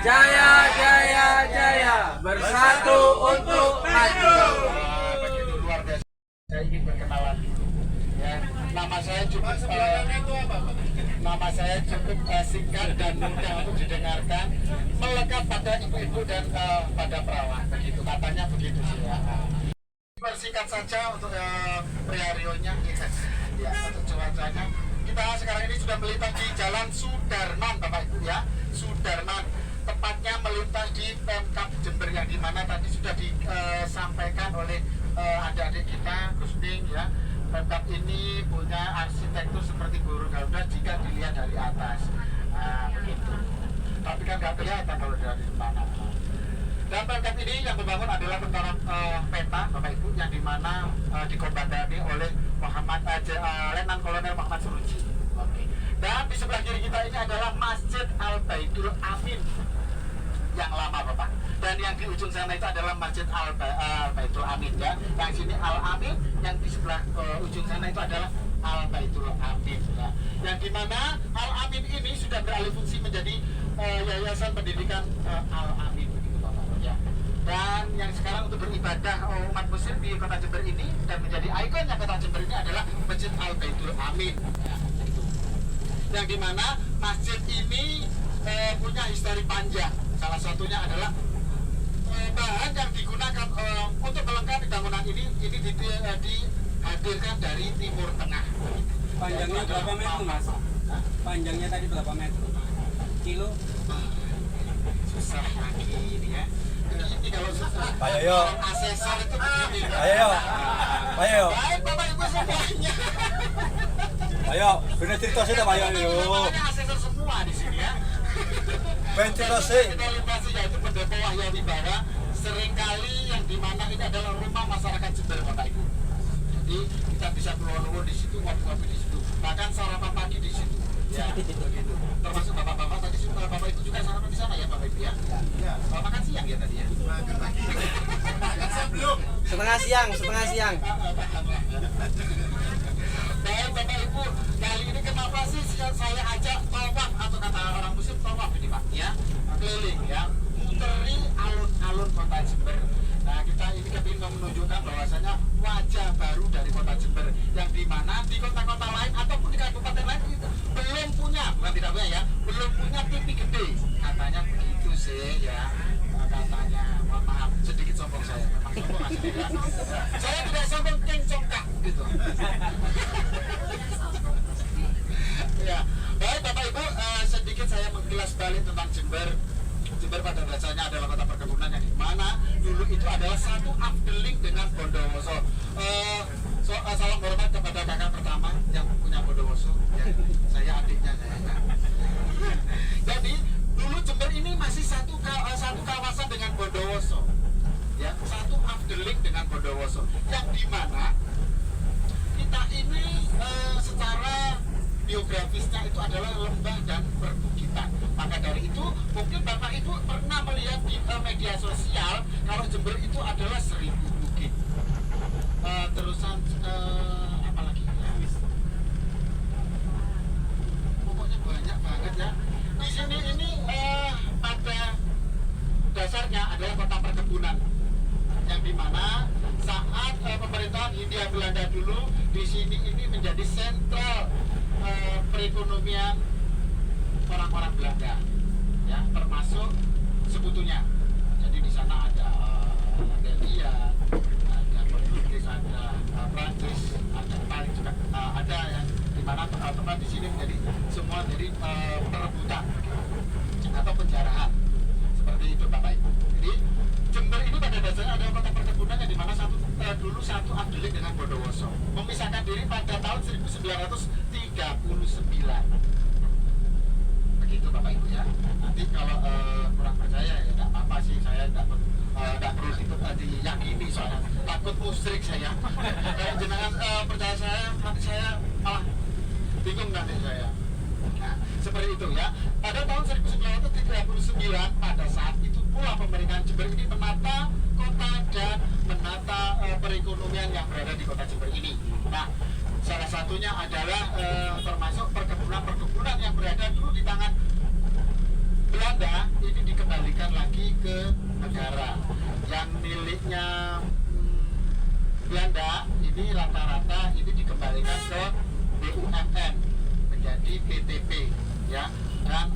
Jaya, jaya, jaya, bersatu untuk maju. Begitu luar biasa. Saya ingin berkenalan. Ya, nama saya cukup singkat dan mudah untuk didengarkan, melekat pada ibu-ibu dan pada perawan. Begitu katanya begitu sih ya. Persingkat saja untuk priarionya, ya untuk cuacanya. Kita sekarang ini sudah melintas di Jalan Sudarman, Bapak Ibu ya, Sudarman. Tepatnya melintas di Pemkab Jember yang dimana tadi sudah disampaikan oleh adik-adik kita, Gusting ya. Pemkab ini punya arsitektur seperti burung Garuda jika dilihat dari atas, begitu. Tapi kan nggak kelihatan kalau dari mana. Dan Pemkab ini yang membangun adalah tentara peta, Bapak Ibu, yang dimana dikomandangi oleh Letnan Kolonel Muhammad Suruji. Dan di sebelah kiri kita ini adalah Masjid Al-Baitul Amin yang lama, Bapak. Dan yang di ujung sana itu adalah Masjid Al-Baitul Amin ya. Yang sini Al-Amin, yang di sebelah ujung sana itu adalah Al-Baitul Amin ya. Yang dimana Al-Amin ini sudah beralih fungsi menjadi Yayasan Pendidikan Al-Amin begitu, Bapak ya. Dan yang sekarang untuk beribadah umat muslim di Kota Jember ini dan menjadi ikonnya Kota Jember ini adalah Masjid Al-Baitul Amin ya, gitu. Yang dimana masjid ini punya histori panjang. Salah satunya adalah bahan yang digunakan untuk melengkapi bangunan ini dihadirkan dari Timur Tengah. Panjangnya berapa meter, Mas? Panjangnya tadi berapa meter? Kilo? Susah lagi ini ya. Ini kalau Ayo, asesor itu begini. ayo, ayo, Baik Bapak Ibu semuanya. ayo, bener cerita sih dah, ayo, ayo. Namanya asesor semua di sini ya. Ben cerita sih. Kita lintasi yaitu Pendopo Wahya Wibara, seringkali yang dimana ini adalah rumah masyarakat Jember, Bapak Ibu. Jadi kita bisa keluar-keluar di situ, ngopi-ngopi di situ, bahkan sarapan pagi di situ. Ya, begitu. Termasuk bapak-bapak tadi, bapak Ibu juga sarapan di sana ya, Bapak Ibu ya. Ya. Makan siang ya tadi ya. Makan pagi. Makan siang belum. Setengah siang. Baik Bapak Ibu, kali ini kenapa sih saya ajak tawaf atau kata orang muslim tawaf ini Pak ya, keliling ya, muteri alun-alun Kota Jember. Nah kita ini kepingin menunjukkan bahwasanya wajah baru dari Kota Jember yang dimana di kota-kota lain ataupun di kabupaten lain itu belum punya, bukan tidak punya ya, belum punya TV gede, katanya begitu sih ya. Katanya, mohon maaf, sedikit sombong saya, memang sombong asli ya. Saya tidak sombong, congkak gitu. Ya, baik Bapak Ibu, sedikit saya mengkilas balik tentang Jember. Jember pada dasarnya adalah kota perkebunan yang dimana dulu itu adalah satu afdeling dengan Bondowoso. Salam hormat kepada kakak pertama yang punya Bondowoso. Ya, saya adiknya saya. Jadi dulu Jember ini masih satu kawasan dengan Bondowoso. Ya, satu afdeling dengan Bondowoso. Yang dimana kita ini secara biografisnya itu adalah lembah dan perbukitan. Maka dari itu mungkin Bapak Ibu pernah melihat di media sosial kalau Jember itu adalah 1000 bukit. Terusan apa lagi ya? Pokoknya banyak banget ya. Di sini ini pada dasarnya adalah kota perkebunan yang dimana saat pemerintahan Hindia Belanda dulu di sini ini menjadi sentral perekonomian orang-orang Belanda ya, termasuk sekutunya. Jadi di sana ada Belgia, ada Portugis, ada Prancis, ada Itali juga ada yang dimana tempat di sini menjadi semua jadi perebutan atau penjarahan seperti itu Bapak Ibu. Jadi Jember ini pada dasarnya adalah kota perkebunan yang dimana dulu satu afdeling dengan Bondowoso, memisahkan diri pada tahun 1939. Begitu Bapak Ibu ya. Nanti kalau kurang percaya ya tidak apa-apa sih, saya tidak perlu diyakini soalnya takut musyrik saya. Kalau jenengan percaya saya, nanti saya malah bingung nanti saya. Nah, seperti itu ya. Pada tahun 1939 pada saat itu pula pemerintahan Jember ini menata kota dan menata perekonomian yang berada di Kota Jember ini. Nah, salah satunya adalah termasuk perkebunan yang berada dulu di tangan Belanda ini dikembalikan dikembalikan lagi ke negara. Yang miliknya Belanda ini rata-rata ini dikembalikan ke BUMN menjadi PTP ya, dan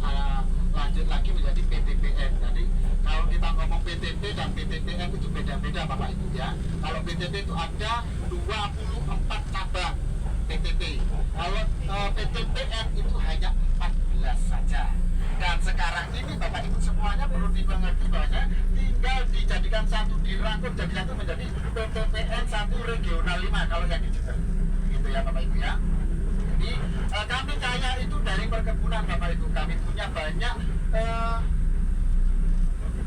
lanjut lagi menjadi PTPN. Jadi kalau kita ngomong PTP dan PTPN itu beda-beda Bapak Ibu ya. Kalau PTP itu ada 24 cabang PTP. Kalau PTPN itu hanya 14 saja. Dan sekarang ini Bapak Ibu semuanya perlu dimengerti bahwa tinggal dijadikan satu, dirangkum jadi satu menjadi PTPN 1 regional 5 kalau yang di Jember. Gitu ya Bapak Ibu ya. Jadi kami kaya itu dari perkebunan Bapak Ibu. Kami punya banyak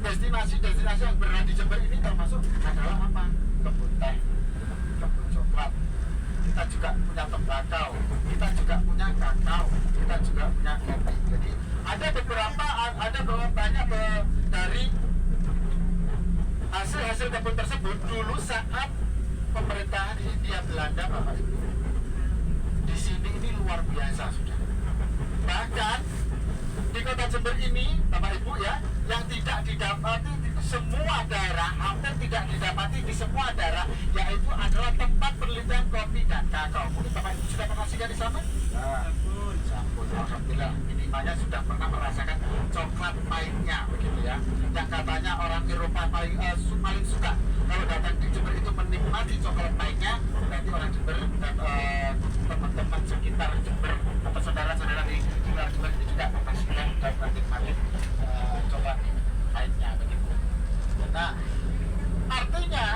destinasi-destinasi yang berada di Jember ini, termasuk adalah apa? Kebun teh, kebun coklat. Kita juga punya tembakau, kita juga punya kakao, kita juga punya kopi. Jadi ada banyak dari hasil kebun tersebut dulu saat pemerintahan Hindia Belanda Bapak Ibu. Di sini ini luar biasa sudah. Bahkan di kota Jember ini Bapak Ibu ya, yang tidak didapati di semua daerah, hampir tidak didapati di semua daerah, yaitu adalah tempat penelitian kopi dan kakao. Mungkin Bapak Ibu sudah pernah singgah di sana? Sampun, alhamdulillah. Minimalnya sudah pernah merasakan coklat pahitnya begitu ya. Yang katanya orang Eropa paling suka kalau datang di Jember itu menikmati coklat pahitnya. Berarti orang Jember dan teman-teman sekitar Jember atau saudara-saudara di sekitar Jember ini juga memastikan dan menikmati coklat pahitnya begitu. Nah, artinya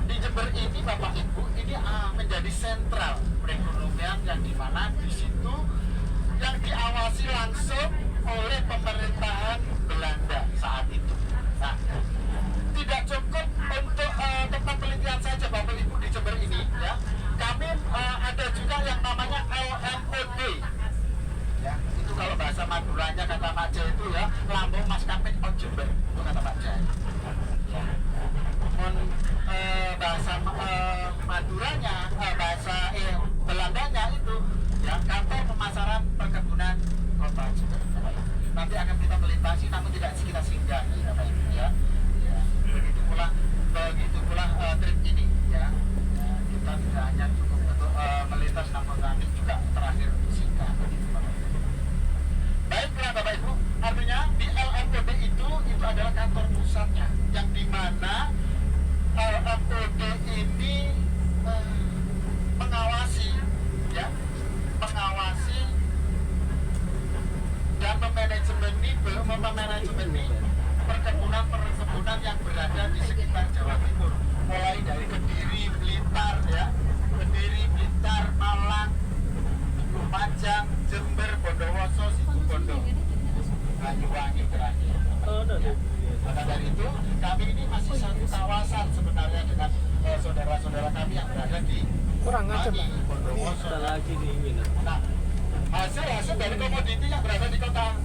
di Jember ini Bapak Ibu ini menjadi sentral perekonomian yang dimana di situ yang diawasi langsung oleh pemerintahan Belanda saat itu. Nah, tidak cukup untuk tempat penelitian saja Bapak Ibu di Jember ini ya. Kami ada juga yang namanya LMOD. Ya, itu kalau bahasa Maduranya kata Pak Jai itu ya, Lambung Maskapai on Jember. Itu kata Pak Jai. Ya. Bahasa Maduranya, bahasa Belandanya itu ya, kantor pemasaran perkebunan kota Jember. Nanti akan kita melintasi, namun tidak kita singgahi Bapak Ibu ya. Ya, begitu pula trip ini ya. Ya, kita tidak hanya cukup untuk melintas, namun nanti juga terakhir singgah begitu Bapak Ibu. Baiklah Bapak Ibu, artinya di LMOD itu adalah kantor pusatnya, yang dimana LMOD ini mengawasi ya, dan memanajemeni perkebunan yang berada di sekitar Jawa Timur, mulai dari Kediri, Blitar ya, Malang, Lumajang, Jember, Bondowoso, Situbondo, Banyuwangi terakhir. Ya. Maka dari itu kami ini masih satu kawasan sebenarnya dengan saudara-saudara kami yang berada di Banyuwangi, Bondowoso. Nah, hasil dari komoditi yang berada di kota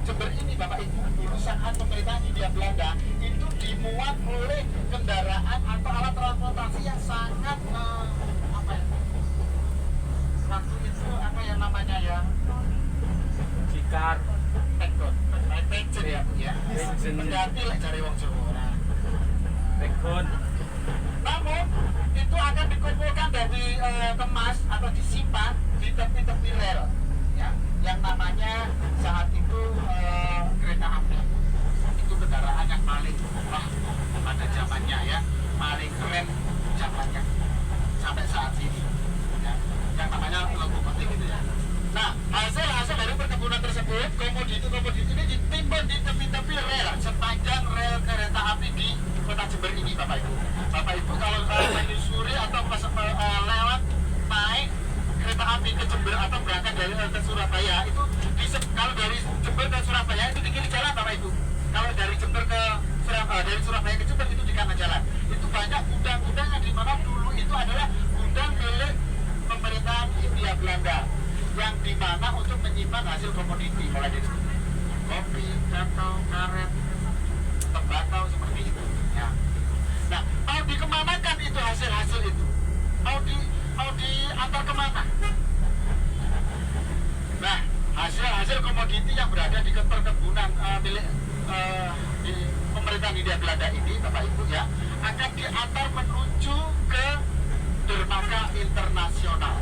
Jember ini Bapak Ibu, dulu saat pemerintahan Hindia Belanda itu dimuat oleh kendaraan atau alat transportasi yang sangat waktu itu apa yang namanya ya, Cikar, pejen ya Bu ya, mendati lah cari wong Jawa. Pegon. Namun itu akan dikumpulkan dan dikemas atau disimpan di tepi-tepi rel ya, yang namanya saat itu kereta api. Itu kendaraan yang paling murah pada zamannya ya, paling keren zamannya sampai saat ini ya, yang namanya lokomotif gitu ya. Nah, hasil dari perkebunan tersebut, komoditi ini ditimbun di tepi-tepi rel sepanjang rel kereta api di kota Jember ini Bapak Ibu. Bapak Ibu kalau menyusuri atau lewat naik kereta api ke Jember atau berangkat dari ke Surabaya itu kalau dari Jember ke Surabaya itu di kiri jalan Bapak Ibu. Kalau dari Jember ke dari Surabaya ke Jember itu di kanan jalan. Itu banyak gudang-gudang yang dimana dulu itu adalah gudang milik pemerintahan Hindia Belanda, yang dimana untuk menyimpan hasil komoditi mulai dari kopi, kakao, karet, tembakau seperti itu ya. Nah, mau dikemanakan itu hasil-hasil itu? Mau diantar kemana? Nah, hasil komoditi yang berada di perkebunan milik di pemerintahan Hindia Belanda ini, Bapak Ibu ya, akan diantar menuju ke dermaga internasional.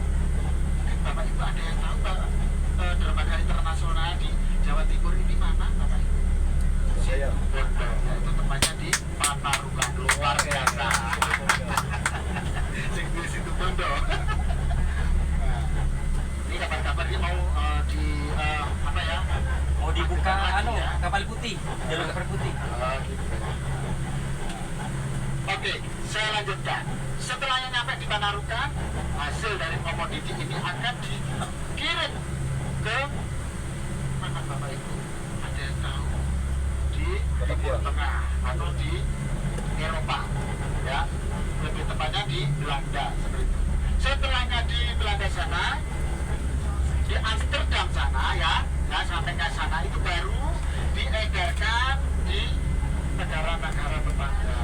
Bapak Ibu ada yang tahu dermaga internasional di Jawa Timur ini mana, Bapak Ibu? Saya. Bondo, itu tempatnya di Patarukan, luar biasa. Situ Bondo. Ini kapan-kapan dia mau di apa ya? Mau dibuka kapal putih, jalur kapal putih. Gitu. Oke, saya lanjutkan. Setelahnya nyampe di Panarukan, hasil dari komoditi ini akan dikirim ke mana, Bapak Ibu? Ada yang tahu? Di Timur Tengah atau di Eropa, ya. Lebih tepatnya di Belanda seperti itu. Setelahnya di Belanda sana, di Amsterdam sana ya, nah sampai ke sana itu baru diedarkan di negara-negara tetangga,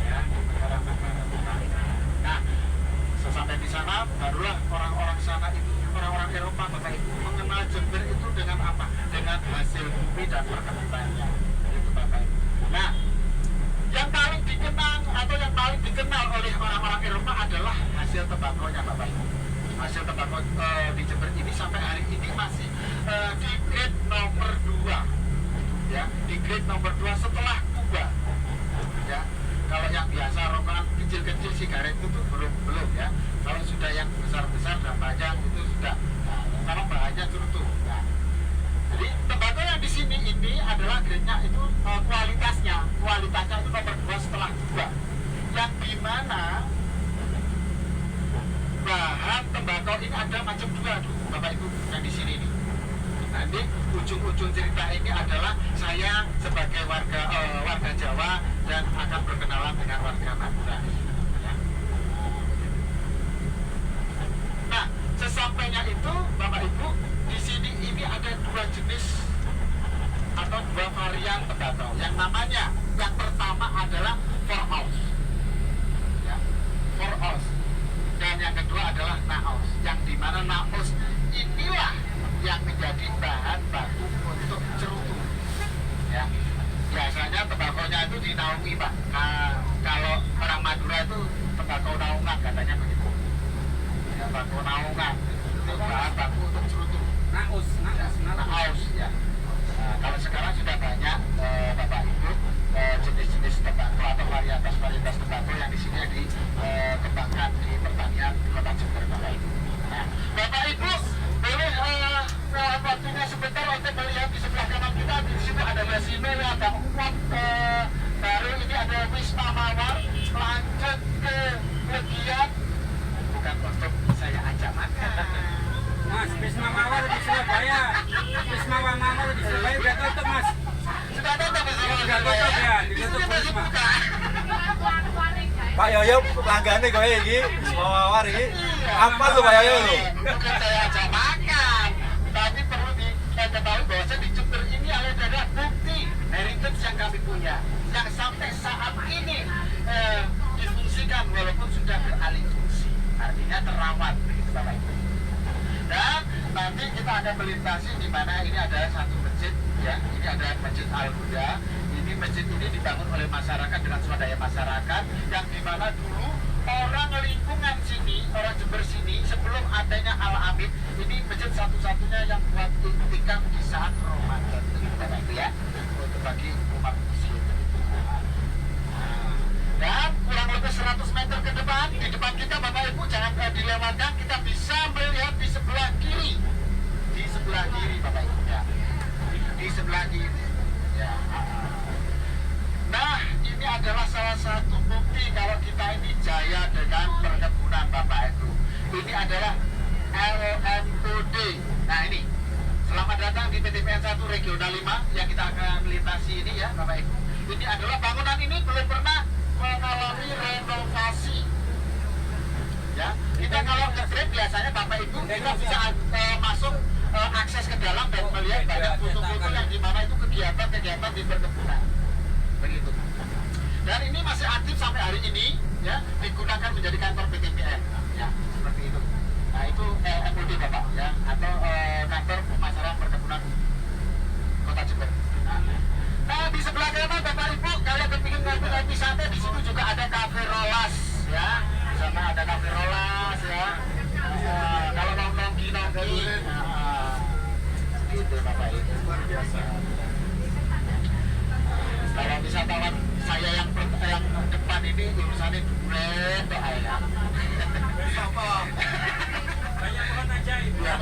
ya, negara-negara tetangga. Nah, sesampai di sana barulah orang-orang sana itu, orang-orang Eropa, Bapak Ibu, mengenal Jember itu dengan apa? Dengan hasil bumi dan perkebunannya, itu Bapak Ibu. Nah, yang paling dikenang atau yang paling dikenal oleh orang-orang Eropa adalah hasil tembakonya, Bapak Ibu. Hasil tembakau di Jember ini sampai hari ini masih di grade nomor 2, ya, di grade nomor 2 setelah Kuba, ya. Kalau yang biasa rokokan kecil-kecil sigaret itu tuh belum ya. Kalau sudah yang besar-besar dan panjang itu sudah, karena bahannya cerutu. Nah, jadi tembakau yang di sini ini adalah grade-nya itu kualitasnya itu nomor 2 setelah Kuba, yang dimana bahan tembakau ini ada macam 2 tuh, Bapak Ibu, yang di sini nih. Nanti ujung-ujung cerita ini adalah saya sebagai warga Jawa dan akan berkenalan dengan warga Madura. Ya. Nah, sesampainya itu, Bapak Ibu, di sini ini ada 2 jenis atau 2 varian tembakau. Yang namanya, yang pertama adalah Voraus, ya, Voraus. Dan yang kedua adalah naos, yang dimana naos inilah yang menjadi bahan baku untuk cerutu. Ya, biasanya tembakonya itu dinaungi, Pak. Kalau orang Madura itu tembakau naungan katanya begitu. Ya, tembakau naungan itu bahan baku untuk cerutu. Naus. Ya. Nah, kalau sekarang sudah banyak Bapak Ibu jenis-jenis tembakau atau varietas tembakau yang di sini dikembangkan di pertanian di Kota Jember, Bapak Ibu. Nah, Bapak Ibu boleh waktunya sebentar untuk melihat di sebelah kanan kita. Di situ ada Basino, ada Umat, baru ini ada Wisma Mawar. Lanjut ke Legian, bukan untuk saya ajak makan. Mas, Wisma Mawar di Surabaya. Wisma Mawar di Surabaya udah tutup, Mas. Sudah tutup di sini. Udah tutup ya, Di sini ditutup masih Wisma. buka. Pak Yoyo pelanggannya kowe iki, mawar iki. Apa tuh Pak Yoyo lho? Bukan saya ajak makan, tapi perlu diketahui bahwa di Jember ini adalah bukti heritage yang kami punya, yang sampai saat ini difungsikan walaupun sudah beralih fungsi, artinya terawat begitu Bapak Ibu. Dan nanti kita akan melintasi di mana ini ada satu masjid, ya, ini ada Masjid Al-Huda. Ini masjid ini dibangun oleh masyarakat dengan swadaya masyarakat, yang dimana dulu orang lingkungan sini, orang Jember sini, sebelum adanya Al-Amin, ini masjid satu-satunya yang buat iktikaf di saat Ramadan, begitu ya, untuk bagi umat muslim. Dan kurang lebih 100 meter ke depan, di depan kita Bapak Ibu jangan dilewatkan, kita bisa melihat di sebelah kiri, Bapak Ibu ya, di sebelah kiri. Ya. Nah, ini adalah salah satu bukti kalau kita ini jaya dengan perkebunan Bapak Ibu. Ini adalah LMUD. Nah ini, selamat datang di PTPN 1 Regional 5 yang kita akan melintasi ini ya Bapak Ibu. Ini adalah bangunan ini belum pernah mengalami renovasi. Ya, kita kalau nge-trip biasanya Bapak Ibu kita bisa masuk akses ke dalam dan melihat banyak foto-foto yang dimana itu kegiatan-kegiatan di perkebunan. Begitu. Dan ini masih aktif sampai hari ini, ya, digunakan menjadi kantor PTPN, ya, seperti itu. Nah itu MUD Bapak, ya, atau kantor pemasaran perkebunan Kota Jember. Nah Gitu Bapak Ibu. Luar biasa. Kalau wisatawan saya yang depan ini urusannya duren kok ya. Apa? Banyak pohon ajaib. Iya,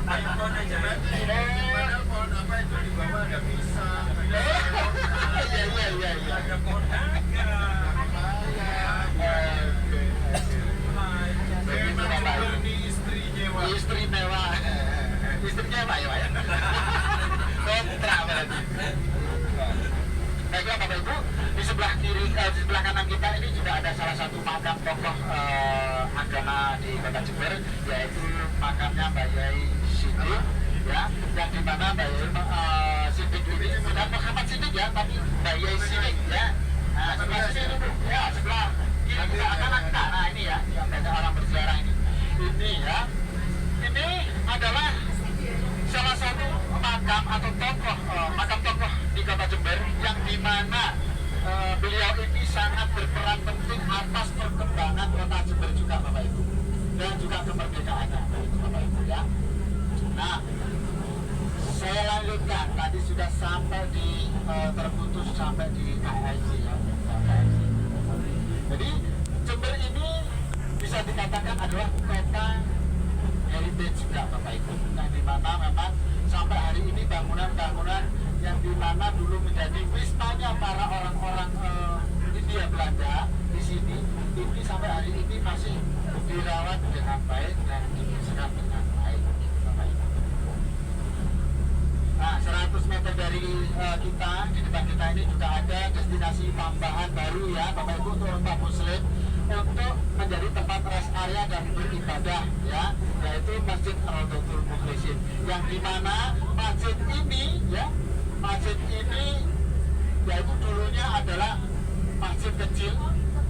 Banyak pohon ajaib. Padahal pohon apa itu di bawah ada pisang, Iya. Ada pohon naga. Begitu Bapak Ibu. ini istri nyewa. Istri mewah. Istrinya Pak ya? Kontra berarti. Baiklah Bapak Ibu, di sebelah kiri, di sebelah kanan kita ini juga ada salah satu makam tokoh agama di Kota Jember, yaitu makamnya Mbak Yai Siddiq, ya, yang di mana Mbak Yai Siddiq ini bukan Muhammad Siddiq ya, tapi Mbak Yai Siddiq ya. Nah, sebelah sini dulu, ya, sebelah kiri kita kanan kita. Nah ini ya, yang banyak orang berziarah ini. Ini ya, ini adalah salah satu makam atau tokoh makam tokoh di Kota Jember yang dimana beliau ini sangat berperan penting atas perkembangan Kota Jember juga Bapak Ibu, dan juga kemerdekaannya itu Bapak Ibu ya. Nah, saya lanjutkan, tadi sudah sampai di terputus sampai di KLC ya. Jadi Jember ini bisa dikatakan adalah kota heritage juga Bapak Ibu, yang dimana memang sampai hari ini bangunan-bangunan yang dimana dulu menjadi wismanya para orang-orang Hindia Belanda di sini, ini sampai hari ini masih dirawat dengan baik dan dibersihkan dengan baik Bapak Ibu. Nah, 100 meter dari kita, di depan kita ini juga ada destinasi tambahan baru ya Bapak Ibu untuk umat muslim, untuk menjadi tempat rest area dan beribadah ya, yaitu Masjid Rawdatul Mukhlisin, yang dimana masjid ini ya, masjid ini yaitu dulunya adalah masjid kecil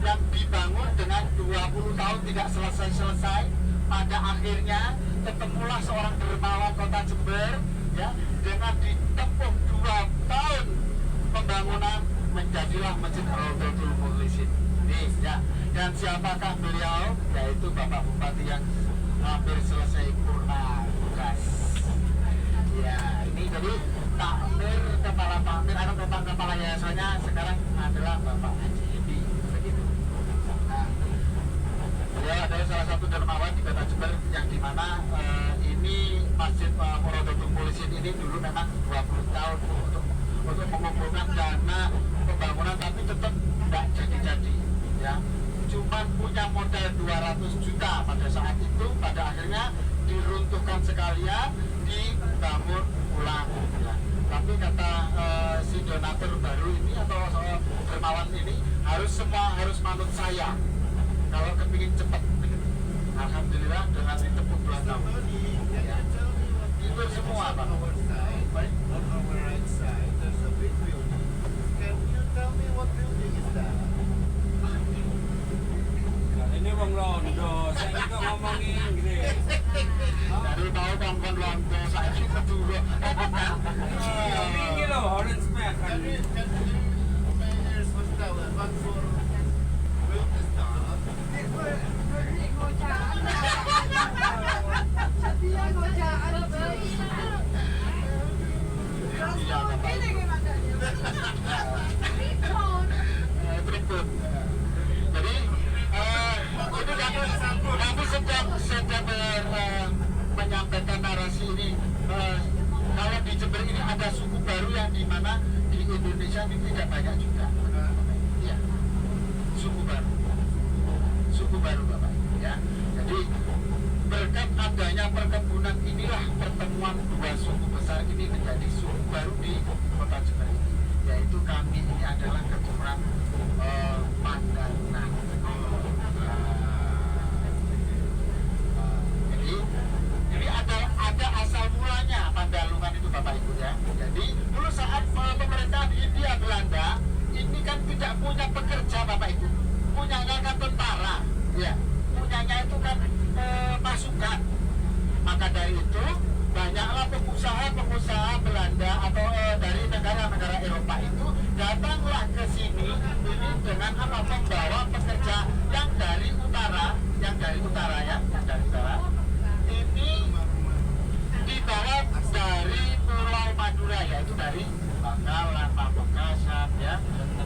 yang dibangun dengan 20 tahun tidak selesai-selesai. Pada akhirnya ketemulah seorang dermawan Kota Jember ya, dengan ditempuh 2 tahun pembangunan menjadilah Masjid Rawdatul Mukhlisin. Ya. Dan siapakah beliau? Yaitu Bapak Bupati yang hampir selesai purna tugas. Ya, ini jadi takmir, kepala takmir atau kepala yayasannya sekarang adalah Bapak Haji Edi, begitu. Nah, beliau adalah salah satu dermawan di Kota Jember yang dimana ini Masjid Rawdatul Mukhlisin ini dulu memang 20 tahun untuk mengumpulkan dana pembangunan, tapi tetap tidak jadi-jadi. Ya, cuman punya modal 200 juta pada saat itu, pada akhirnya diruntuhkan sekalian, dibangun ulang ya. Tapi kata si donatur baru ini atau dermawan ini, semua harus manut saya kalau kepingin cepat. Alhamdulillah dengan ditepuk 2 tahun ya. Itu semua Pak. Baik. Ini wong Londo, saya ini kok ngomong Inggris. Dari tahu kongkon Londo, saya ini kedua. Ini loh, Orange Smack kan. Menyampaikan narasi ini, kalau di Jember ini ada suku baru yang dimana di Indonesia ini tidak banyak juga. Ya, suku baru Bapak ya. Jadi berkat adanya perkebunan inilah pertemuan 2 suku besar ini menjadi suku baru di Kota Jember ini, yaitu kami ini adalah keturunan Pandana. Jadi ada asal mulanya Pandalungan itu Bapak Ibu ya. Jadi dulu saat pemerintah Hindia Belanda ini kan tidak punya pekerja Bapak Ibu, punyanya kan tentara ya, punyanya itu kan pasukan. Maka dari itu banyaklah pengusaha Belanda atau dari negara-negara Eropa itu datanglah ke sini ini dengan apa, membawa pekerja yang dari utara ya, yang dari utara ini dibawa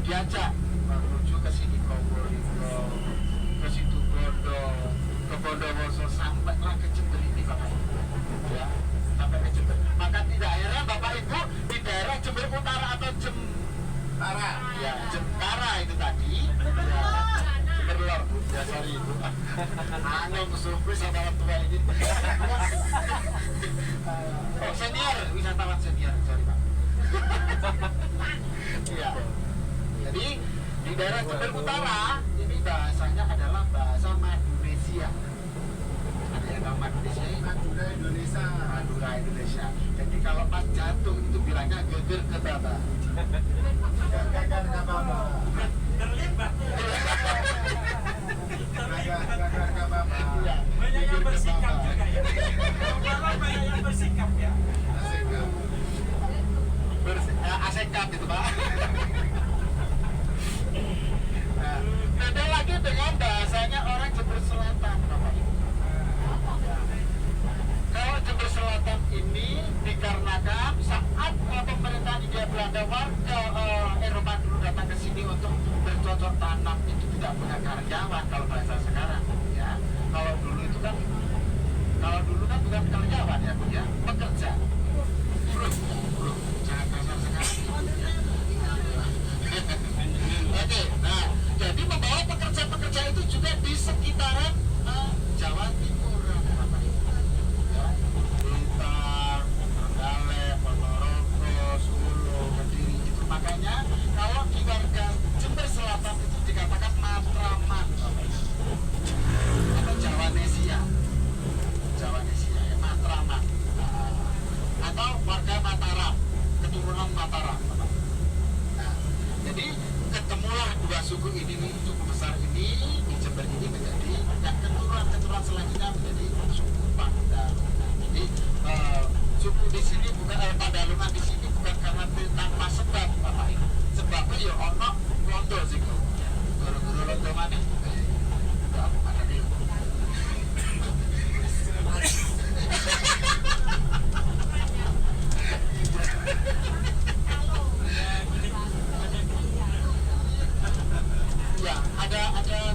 diajak menuju ke sini Probolinggo, ke situ Bondo, ke Bondowoso sampai ke Jember ini Bapak Ibu. Ya, sampai ke Jember. Maka tidak heran Bapak Ibu di daerah Jember Utara atau Jemtara, ya Jemtara itu tadi. Ya, Jember Lor, ya sorry Ibu. Anu musuhku sama orang tua ini. Oh senior, wisatawan senior, sorry Pak. Iya. Jadi di daerah Jember Utara ini bahasanya adalah bahasa Madunesia. Ada yang nama Madunesia ini Madura Indonesia. Madura Indonesia. Jadi kalau pas jatuh itu bilangnya geger ke baba. Geger ke baba. Terlibat. Geger ke baba. Iya. Banyak yang bersikap juga ya. Kalau banyak yang bersikap ya. Asekap itu Pak. Nah, beda lagi dengan bahasanya orang Jember Selatan Bapak Ibu. Kalau Jember Selatan ini dikarenakan saat pemerintahan Hindia Belanda warga Eropa dulu datang ke sini untuk bercocok tanam itu tidak punya karyawan kalau bahasa sekarang ya. Kalau dulu kan bukan karyawan ya Bu ya, pekerja. Jangan kasar sekarang. Oke, nah jadi membawa pekerja-pekerja itu juga di sekitaran Jawa Timur, Bapak Ibu. Ya, Blitar, Trenggalek, Ponorogo, Solo, Kediri itu makanya kalau di warga Jember Selatan itu dikatakan Matraman, Bapak Ibu. Atau Jawanesia, ya Matraman. Atau warga Mataram, keturunan Mataram, Bapak. Nah, jadi ketemulah dua suku ini, suku besar ini di Jember ini menjadi yang keturunan selanjutnya menjadi suku Pandalungan. Jadi suku di sini bukan Pandalungan di sini bukan karena tanpa sebab Bapak Ibu. Sebabnya ya ono londo sih kok. Guru-guru londo mana? Ada di. Ya, ada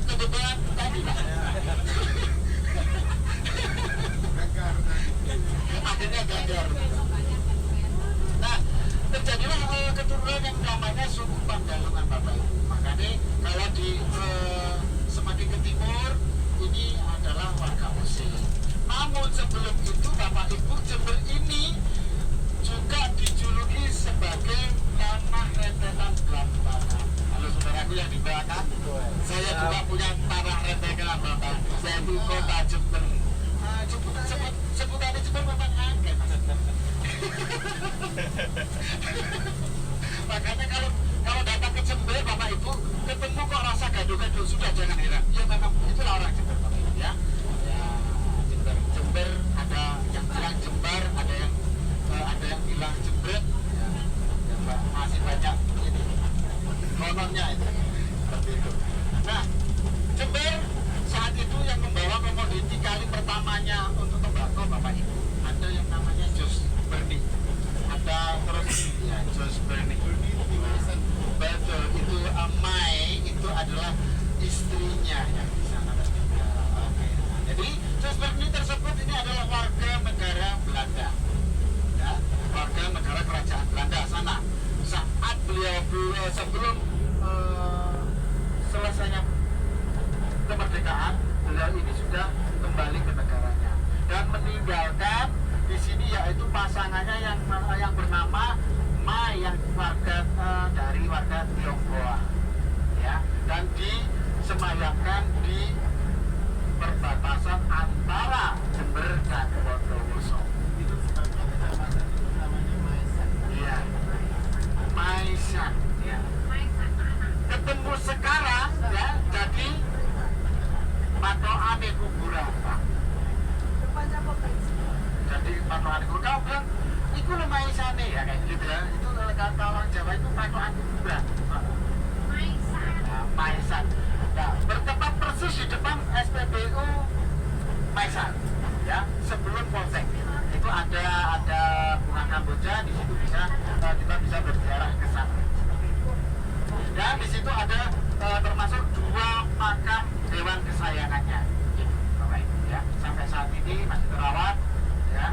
kebetulan tadi Pak. Akhirnya gagal. Nah, terjadilah keturunan yang namanya suku Pandalungan Bapak Ibu. Makanya kalau di semakin ke timur ini adalah warga Osing. Namun sebelum itu Bapak Ibu Jember ini juga dijuluki sebagai tanah rentetan Belanda. Halo saudaraku yang di belakang, saya juga punya tanah rentetan Bapak, yaitu kota Jember. Sebutan Jember memang angin. Makanya kalau datang ke Jember Bapak Ibu ketemu kok rasa gaduh-gaduh sudah jangan heran. Ya memang itulah orang Jember Bapak Ibu ya. Jember ada yang bilang Jember, ada yang bilang Jembret, ya, masih banyak ini kononnya itu seperti itu. Nah, Jember saat itu yang membawa komoditi kali pertamanya untuk tembakau Bapak Ibu ada yang namanya Jos Berni, ada terus ya Jos Berni. Betul, itu Mai itu adalah istrinya yang di sana. Jadi Jos Berni tersebut ini adalah warga negara Belanda, ya, warga negara kerajaan Belanda sana. Saat beliau sebelum selesainya kemerdekaan, beliau ini sudah kembali ke negaranya dan meninggalkan di sini yaitu pasangannya yang bernama Mai yang dari warga Tionghoa, ya, dan disemayamkan di perbatasan antara Jember dan Bondowoso. Itu sebabnya kecamatan itu namanya Maisan. Iya, Maisan. Ya. Ketemu sekarang, ya, jadi patoane kuburan, Pak. Jadi patoane kuburan. Kau bilang, itu lo Maisane ya kayak gitu ya. Itu kalau kata orang Jawa itu patoan kuburan. Maisan. Nah, Maisan. Nah, bertempat persis di depan SPBU Maisan, ya, sebelum Polsek. Itu ada bunga kamboja di situ kita bisa berziarah ke sana. Ya, di situ ada termasuk 2 makam hewan kesayangannya. Gitu, Bapak Ibu ya. Sampai saat ini masih terawat ya,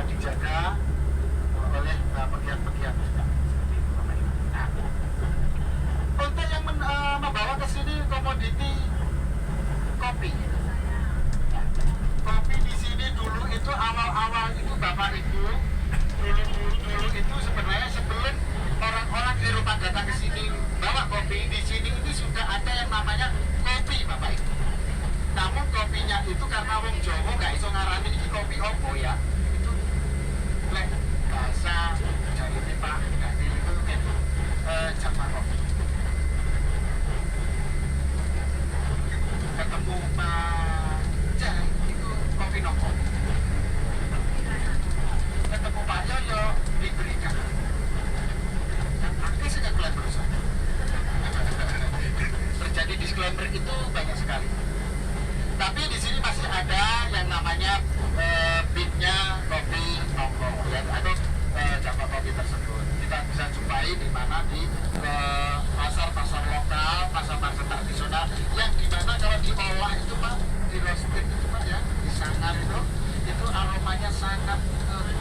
dijaga oleh pegiat-pegiat juga. Seperti itu, Bapak Ibu. Nah, untuk yang membawa ke sini komoditi kopi. Ya. Kopi di sini dulu itu awal-awal itu Bapak Ibu, dulu itu sebenarnya sebelum orang-orang Eropa datang ke sini bawa kopi, di sini ini sudah ada yang namanya kopi Bapak Ibu. Namun kopinya itu karena wong Jawa nggak iso ngarani iki kopi opo ya. Itu lek bahasa Jawa ini Pak Daniel itu Java kopi. Ketemu Pak Jai itu kopi nopo. Ketemu Pak Yoyo diberikan. Artis sejak bulan berusaha. Terjadi disclaimer itu banyak sekali. Tapi di sini masih ada yang namanya bitnya kopi nongkrong ya, atau Java kopi tersebut. Kita bisa jumpai di mana di pasar-pasar lokal, pasar-pasar tradisional yang dimana kalau diolah itu Pak, di roasting itu Pak ya, di sanggar itu aromanya sangat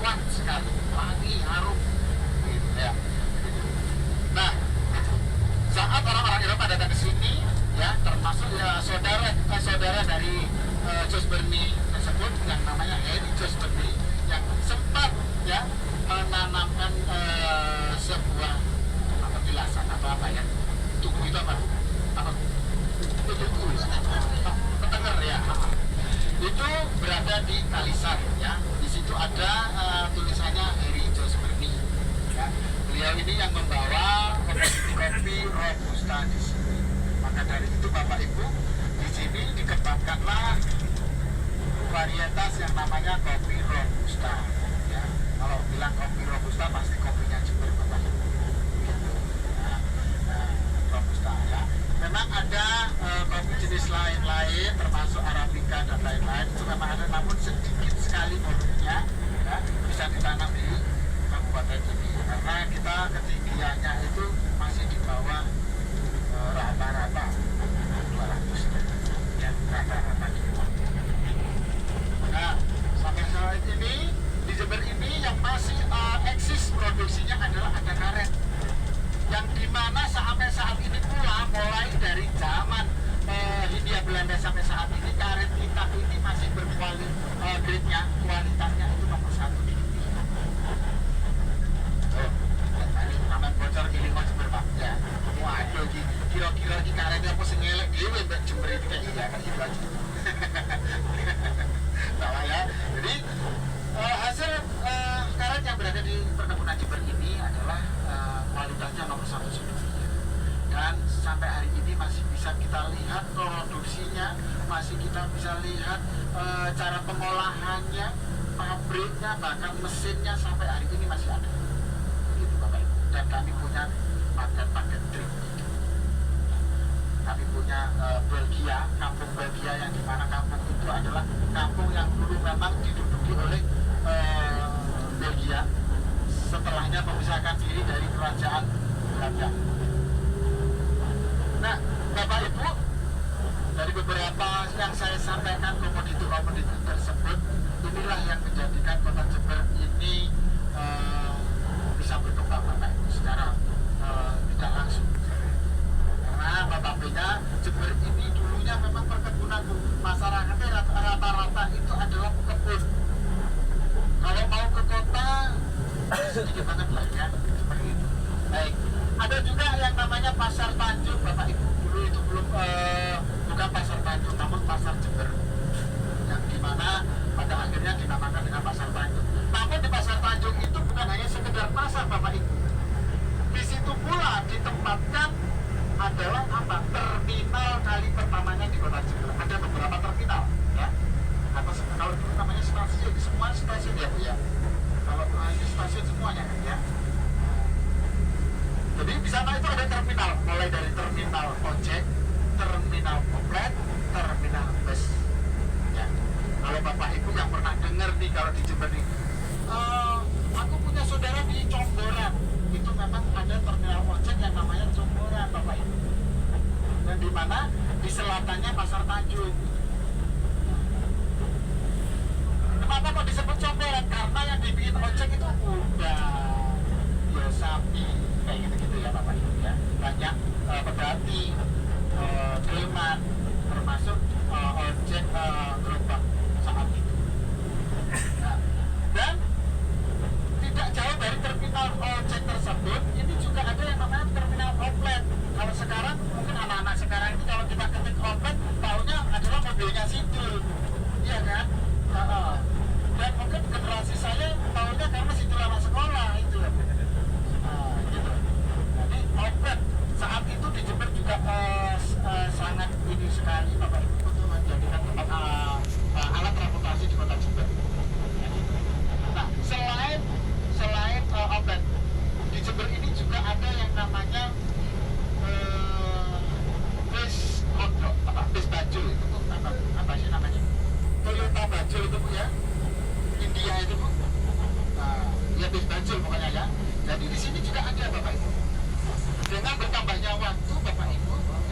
kuat sekali, wangi, harum gitu ya. Nah, saat orang-orang Eropa datang ke sini ya, termasuk ya saudara dari Jos Berni tersebut yang namanya Henry Jos Berni yang sempat ya menanamkan sebuah petilasan atau apa ya, tugu itu apa tugu ketenger ya, itu berada di Kalisar ya. Di situ ada tulisannya Henry Jos Berni ya. Beliau ini yang membawa kopi Robusta di sini. Maka dari itu Bapak Ibu, di sini dikembangkanlah varietas yang namanya kopi Robusta ya. Kalau bilang kopi Robusta pasti kopinya Jember Bapak Ibu gitu. Nah, Robusta ya. Memang ada kopi jenis lain-lain termasuk Arabica dan lain-lain, itu memang ada, namun sedikit sekali volumenya ya, bisa ditanam di kabupaten ini karena kita ketinggiannya itu masih di bawah rata-rata 200 ya, rata-rata gitu. Nah, sampai saat ini di Jember ini yang masih eksis produksinya adalah ada karet, yang dimana sampai saat ini pula mulai dari zaman Hindia Belanda sampai saat ini karet kita ini masih grade-nya, kualitasnya itu nomor 1 di dunia. Namanya bocor giling Jember Pak ya. Waduh, kira-kira ini karetnya apa sing ngelek dhewe mbak Jember itu kayak iya kan itu aja. Salah ya. Jadi hasil karet yang berada di perkebunan Jember ini adalah kualitasnya nomor 1 sedunia. Dan sampai hari ini masih bisa kita lihat produksinya, masih kita bisa lihat cara pengolahannya, pabriknya, bahkan mesinnya sampai hari ini masih ada. Itu Bapak Ibu. Dan kami punya paket-paket drip. Kami punya Belgia, kampung Belgia yang dimana kampung itu adalah kampung yang dulu memang diduduki oleh Belgia. Setelahnya memisahkan diri dari kerajaan Belanda. Nah, Bapak Ibu, dari beberapa yang saya sampaikan komoditi-komoditi tersebut, inilah yang menjadikan kota Jember ini bisa berkembang Bapak Ibu secara tidak langsung. Karena Bapak-Ibunya Jember ini dulunya memang perkebunan, masyarakatnya rata-rata itu adalah kebun. Kalau mau ke kota sedikit banget lah ya, seperti itu. Baik, ada juga yang namanya Pasar Tanjung Bapak Ibu. Dulu itu belum bukan Pasar Tanjung, namun Pasar Jember, yang dimana pada akhirnya dinamakan dengan Pasar Tanjung. Namun di Pasar Tanjung itu bukan hanya sekedar pasar Bapak Ibu. Di situ pula ditempatkan adalah apa? Terminal kali pertamanya di kota Jember. Ada beberapa terminal ya. Atau kalau dulu namanya stasiun, semua stasiun ya Bu ya. Kalau ini stasiun semuanya ya. Jadi di sana itu ada terminal, mulai dari terminal ojek, terminal komplet, terminal bus. Ya. Kalau Bapak Ibu yang pernah dengar nih kalau di Jember nih, aku punya saudara di Comboran, itu memang ada terminal ojek yang namanya Comboran.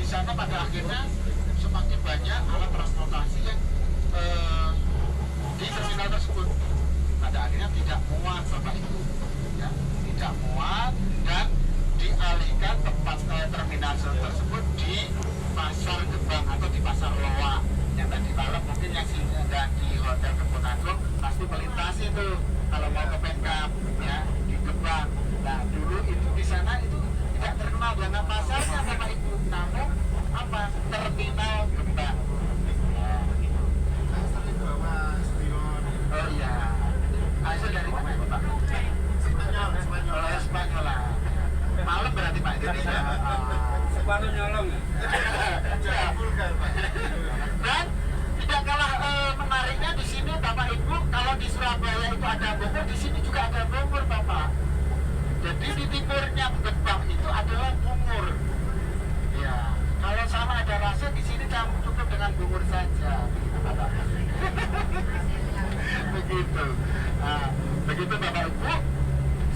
di sana pada akhirnya semakin banyak alat transportasi yang di terminal tersebut. Pada akhirnya tidak muat Bapak Ibu, ya, tidak muat dan dialihkan tempat terminal tersebut di pasar Gebang atau di pasar Loa. Yang tadi malam mungkin yang sedang di Hotel Kebun Agung pasti melintasi itu kalau mau ke Pemkap, ya, di Gebang. Nah dulu itu di sana itu tidak terkenal dengan pasarnya Bapak Ibu, namun apa, terminal Gebang. Oh iya, hasil dari mana ya Bapak? Spanyol lah. Malam berarti Pak Indonesia. Sepatu nyolong ya? Dan tidak kalah menariknya di sini Bapak Ibu, kalau di Surabaya itu ada Bogor, di sini juga ada Bogor Bapak. Jadi di timurnya Gebang itu adalah Bungur. Ya, kalau sama ada rasa di sini cukup dengan Bungur saja. Bapak. Begitu. Nah, begitu Bapak Ibu,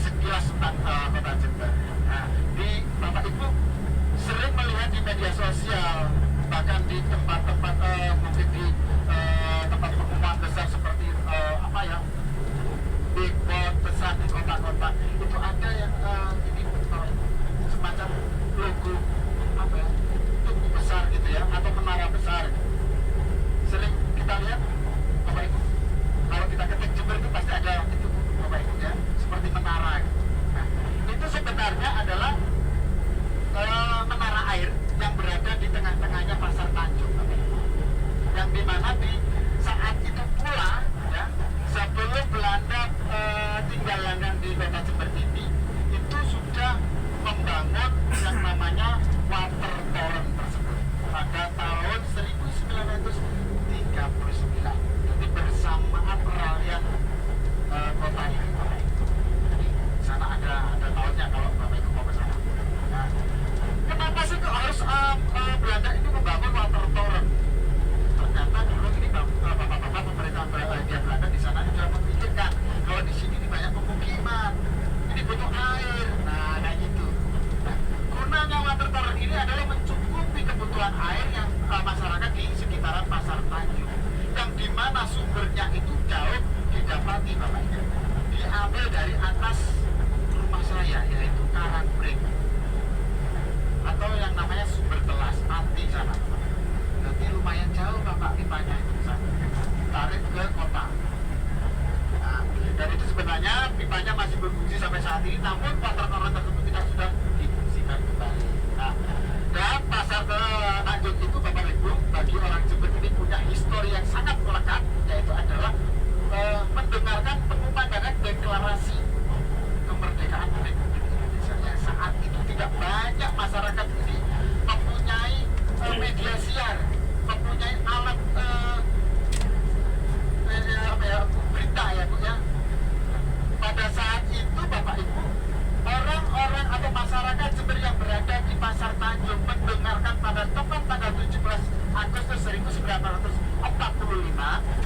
sekilas tentang Kota Jember. Nah, di Bapak Ibu sering melihat di media sosial, bahkan di tempat-tempat mungkin di tempat pengumuman besar seperti apa ya, billboard besar di kota-kota itu ada yang ini semacam logo apa ya, tugu besar gitu ya, atau menara besar. Sering kita lihat Bapak Ibu, kalau kita ketik Jember itu pasti ada itu Bapak Ibu ya, seperti menara. Nah, itu sebenarnya adalah menara air yang berada di tengah-tengahnya Pasar Tanjung, yang dimana di saat itu pula ya, sebelum Belanda tinggal langgang di Kota Jember ini, itu sudah membangun yang namanya water torrent tersebut pada tahun 1939. Jadi bersamaan peralihan kota ini. Di sana ada tahunnya kalau Bapak Ibu mau ke sana. Nah, kenapa sih kok harus Belanda itu membangun water torrent? Ternyata dulu ini bapak-bapak pemerintah Belanda di sana juga memikirkan kalau di sini banyak pemukiman, ini butuh air. Nah, kayak gitu. Nah, gunanya water torrent ini adalah mencukupi kebutuhan air yang masyarakat di sekitaran Pasar Tanjung, yang dimana sumbernya itu jauh didapati Bapak Ibu. Diambil dari atas rumah saya, yaitu Karangbreng, atau yang namanya Sumber Telas, Pati sana. Jadi lumayan jauh Bapak pipanya itu sana. Tarik ke kota. Nah, dan itu sebenarnya pipanya masih berfungsi sampai saat ini, namun water torrent tersebut tidak sudah difungsikan kembali. Nah, dan Pasar Tanjung itu Bapak Ibu, bagi orang Jember ini punya histori yang sangat melekat, yaitu adalah mendengarkan pengumpulan deklarasi kemerdekaan Republik Indonesia. Yang saat itu tidak banyak masyarakat ini mempunyai media siar, mempunyai alat berita ya Bu ya. Pada saat itu Bapak Ibu, orang-orang atau masyarakat Jember yang berada di Pasar Tanjung mendengarkan pada tepat tanggal 17 Agustus 1945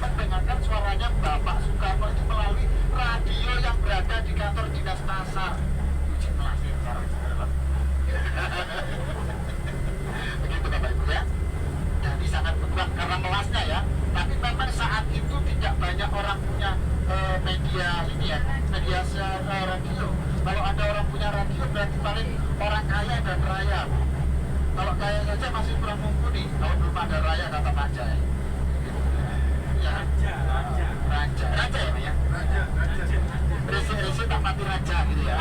mendengarkan suaranya Bapak Soekarno itu melalui radio yang berada di kantor dinas pasar. Uji melasih sekarang. Begitu Bapak Ibu ya. Jadi sangat berkurang karena melasnya ya. Tapi memang saat itu tidak banyak orang punya media ini ya, media radio. Kalau ada orang punya radio berarti paling orang kaya dan raya. Kalau kaya saja masih kurang mumpuni. Kalau belum ada raya kata Pak Jai. Ya. Raja ini ya. Resi tak mati raja gitu ya.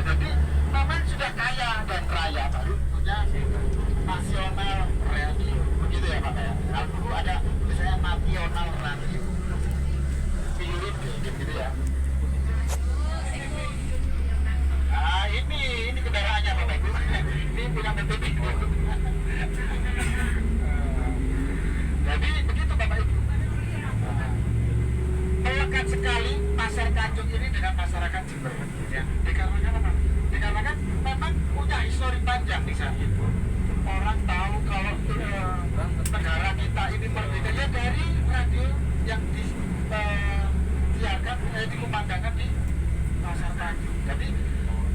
Jadi memang sudah kaya dan raya, baru punya nasional radio. Begitu ya Pak ya. Kalau dulu ada misalnya nasional radio. Pilih gitu ya. Nah ini kendaraannya Bapak Ibu. Ini punya PPP. Jadi begitu Bapak Ibu. Melekat sekali Pasar Tanjung ini dengan masyarakat Jember. Ya, dikarenakan apa? Dikarenakan memang punya histori panjang di saat itu. Orang tahu kalau negara kita ini merdeka ya dari radio yang disiarkan, dikumandangkan di Pasar Tanjung. Jadi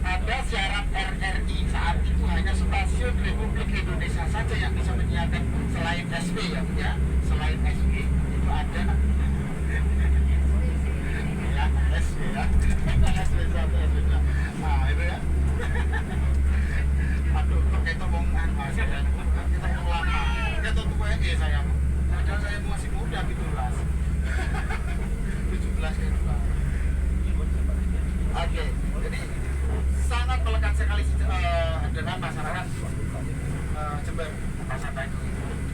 ada siaran RRI saat itu hanya stasiun Republik Indonesia saja yang bisa menyiarkan selain SW ya, selain SW itu ada ya SW ya SW satu SW dua. Nah itu ya. Aduh kok kita ngomong mas ya, kita ngomong lama, kita tutup saya. Padahal saya masih muda 17 gitu Pak. Oke, jadi sangat melekat sekali dengan masyarakat Jember masa tadi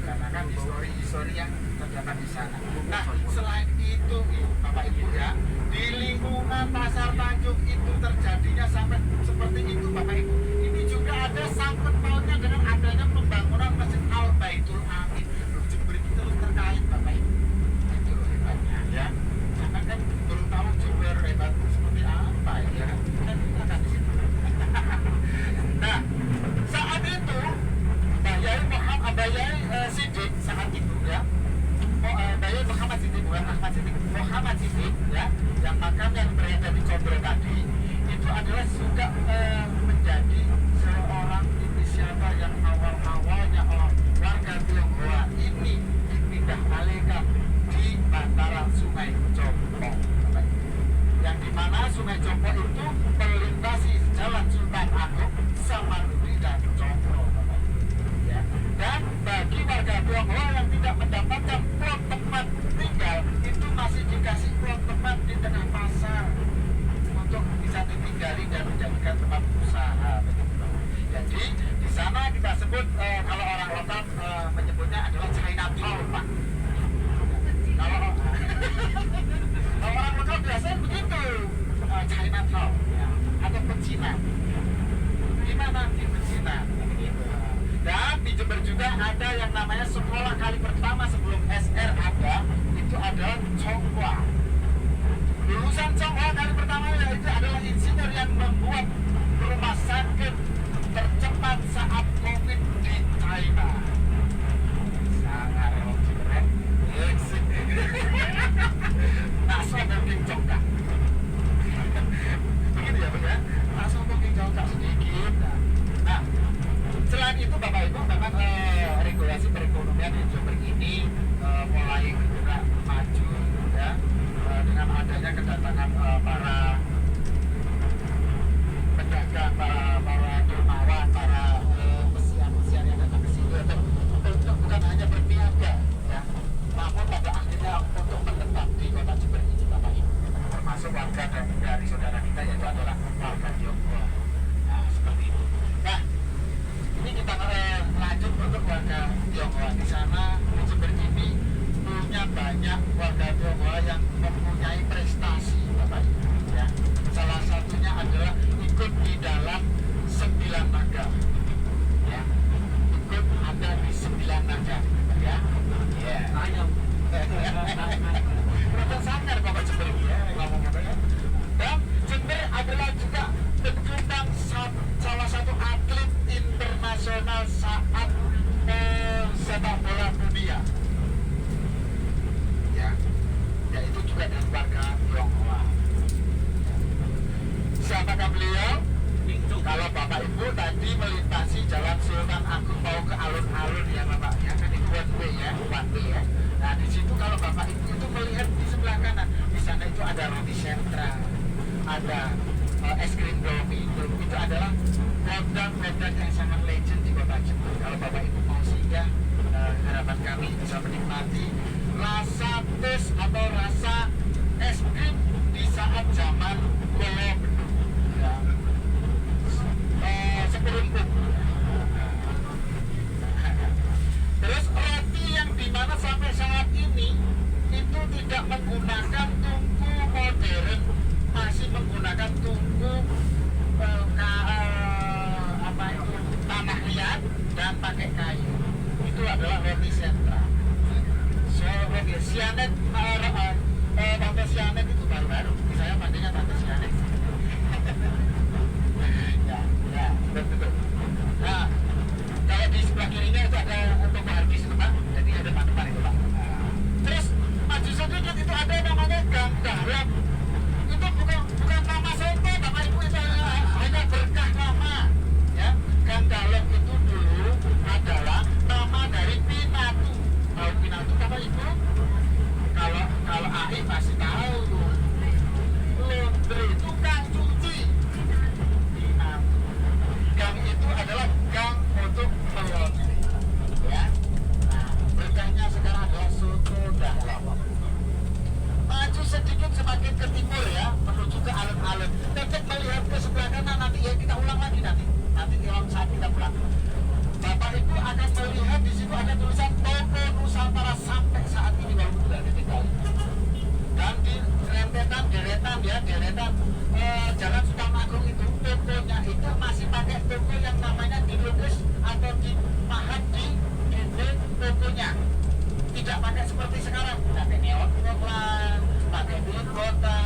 karena kan histori yang terdapat di sana. Nah, selain itu Bapak Ibu ya, di lingkungan Pasar Tanjung itu terjadinya sampai seperti itu Bapak Ibu. Ini juga ada sangkut pautnya dengan adanya pembangunan Masjid Al Baitul Amin. Jember itu terus terkait Bapak Ibu. Itu hebatnya ya. Jangan kan belum tahu Jember hebat seperti apa ya. Kan kita akan di situ. Nah, saat itu Bayai Siddiq saat itu ya, Bayai Muhammad Siddiq bukan Ahmad Siddiq, Muhammad Siddiq ya, yang makam yang berada di Condro tadi itu adalah juga menjadi seorang inisiator yang awal-awalnya warga Tionghoa ini dipindah alihkan di bantaran Sungai Jompo, yang dimana Sungai Jompo itu melintasi Jalan Sultan Agung, Samanhudi dan Conggro. Dan bagi warga Tionghoa yang tidak mendapatkan plot tempat tinggal itu masih dikasih plot tempat di tengah pasar untuk bisa ditinggali dan menjadikan tempat usaha. Jadi di sana kita sebut kalau orang lokal menyebutnya adalah Chinatown Pak. Kalau orang lokal biasanya begitu Chinatown ya, atau Pecinan. Di mana di Pecinan? Dan di Jember juga ada yang namanya sekolah kali pertama sebelum SR ada, itu adalah Chonghua. Lulusan Chonghua kali pertama yaitu adalah insinyur yang membuat rumah sakit tercepat saat COVID di China. Sangat keren. Nah, sombong Chongka. Begitu ya, Bang ya? Nah, sombong Chongka sedikit. Nah, selain itu Bapak Ibu memang regulasi perekonomian di Jember ini mulai bergerak maju ya, dengan adanya kedatangan para pedagang, para dermawan, para pesiar-pesiar yang datang ke sini untuk bukan hanya berniaga ya, namun pada akhirnya untuk menetap di kota Jember ini Bapak Ibu, termasuk warga dari saudara kita yaitu adalah warga Tionghoa. Nah seperti itu. Nah ini kita lanjut untuk warga Tionghoa di sana. Di Jember ini punya banyak warga Tionghoa yang mempunyai prestasi Bapak Ibu ya. Salah satunya adalah ikut di dalam 9 naga ya, ikut ada di 9 naga ya. Rata sangar Bapak Jember ini ya ngomong-ngomong ya. Dan Jember adalah juga penyumbang salah satu atlet internasional saat sepak bola dunia ya, yaitu juga dari warga Tionghoa. Siapakah beliau? Kalau Bapak Ibu tadi melintasi Jalan Sultan Agung mau ke alun-alun ya Bapak ya, kan itu one way ya. Nah di situ kalau Bapak Ibu itu melihat di sebelah kanan, di sana itu ada roti sentra, ada es krim Domi, itu adalah produk-produk yang sangat legend di Kota Jember. Kalau Bapak Ibu mau singgah, harapan kami bisa menikmati rasa tes atau rasa es krim di saat zaman Kolo ya, seperempuk. Terus roti yang dimana sampai saat ini itu tidak menggunakan tungku modern, masih menggunakan tungku tanah liat dan pakai kayu. Itu adalah roti sentra. So roti sianet, tante sianet itu baru-baru. Saya panggilnya tante sianet. ya betul. Nah kalau di sebelah kirinya itu ada toko Hargis itu Pak. Jadi ada depan itu Pak. Terus maju sedikit itu ada namanya Gang Dahlan. Itu bukan nama soto Bapak Ibu, itu hanya Ini masih tahu. Laundry, tukang cuci. Nah, gang itu adalah gang untuk melondri. Ya. Nah, berkahnya sekarang adalah soto dalam. Maju sedikit semakin ke timur ya, menuju ke alun-alun. Tetap melihat ke sebelah kanan nanti ya, kita ulang lagi nanti. Nanti kalau saat kita pulang. Bapak Ibu akan melihat di situ ada tulisan Toko Nusantara sampai saat ini walaupun tidak ditinggal. Dan di deretan Jalan Sultan itu tokonya itu masih pakai toko yang namanya dilukis atau dipahat di dinding tokonya. Tidak pakai seperti sekarang, pakai neon iklan, pakai bilik kota,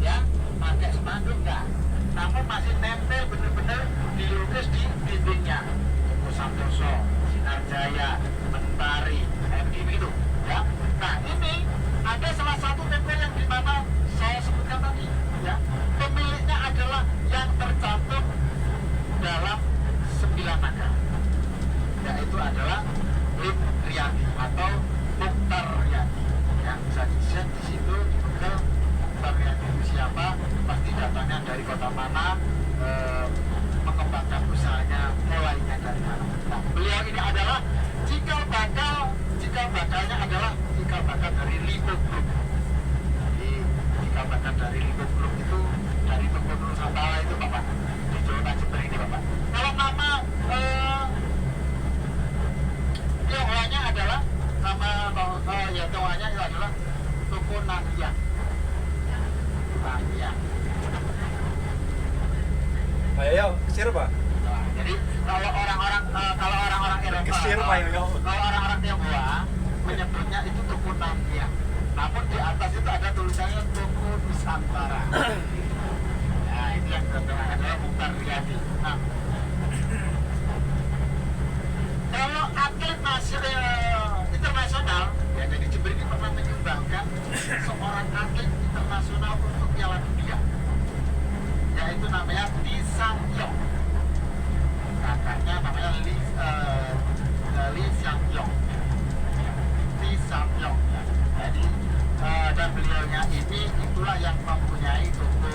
ya, pakai spanduk enggak. Namun masih nempel benar-benar dilukis di dindingnya. Toko Santoso, Sinar Jaya, Mentari, begitu, ya. Nah ini ada salah satu toko yang di mana saya sebutkan tadi, ya. Pemiliknya adalah yang tercantum dalam 9 naga, yaitu adalah Lim Riyadi atau Mukhtar Riyadi. Yang bisa dilihat di situ di Google Mukhtar Riyadi itu siapa? Pasti datangnya dari kota mana, mengembangkan usahanya mulainya dari mana. Nah, beliau ini adalah cikal bakalnya adalah cikal bakal dari Lipo Group. Jadi cikal bakal dari Lipo Group itu dari Toko Nusantara itu Bapak di Jawa Jember ini Bapak. Kalau nama Tionghoanya adalah nama Tionghoanya itu adalah Toko Nangya. Ayo, kesir Pak. Nah, jadi kalau orang-orang Eropa, Kesir Pak Yoyo. kalau orang-orang Tionghoa menyebutnya itu Toko Nangya. Namun di atas itu ada tulisannya Toko Nusantara. Nah, itu yang kedua adalah Mukhtar Riyadi. Nah, kalau atlet internasional, ya jadi Jember ini pernah menyumbangkan seorang atlet internasional untuk Piala Dunia, yaitu namanya Lee Sang-yong. Kakaknya namanya Lee Sang-yong. Lee Sang-yong. Jadi dan beliaunya ini itulah yang mempunyai toko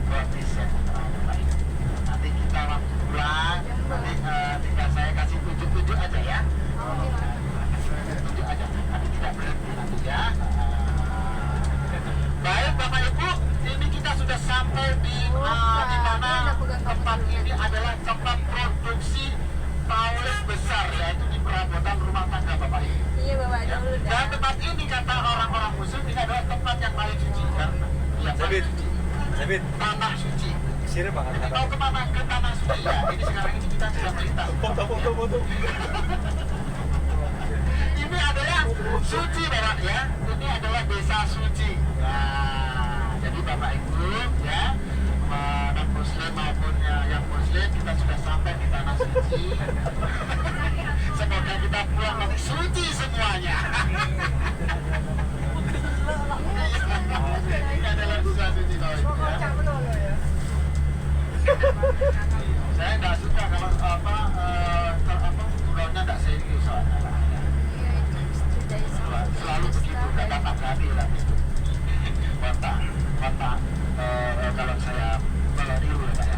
roti set. Nanti kita waktu pulang, nanti tinggal saya kasih tunjuk-tunjuk aja ya. Tunjuk aja, nanti tidak berhenti nanti ya. Baik Bapak Ibu, ini kita sudah sampai di mana tempat ini adalah tempat produksi paling besar, yaitu di perabotan rumah tangga Bapak Ibu. Iya Bapak, Ya. dulu dah. Dan tempat ini kata orang-orang Muslim ini adalah tempat yang paling suci karena ya, paling suci. Sabit, Tanah suci. kesir Pak. Jadi mau kemana ke tanah suci ya? Ini sekarang ini kita sudah melintas. Foto. Ini adalah suci Bapak ya. Ini adalah desa suci. Nah, jadi Bapak Ibu ya, non Muslim maupun yang Muslim kita sudah sampai di tanah suci. Semoga kita pulang nanti suci semuanya. Ini adalah desa suci Bapak Ibu ya. Saya nggak suka kalau bulannya nggak serius soalnya. Selalu begitu, nggak dapat hati lah gitu. Watak kalau saya melariu ya Pak ya.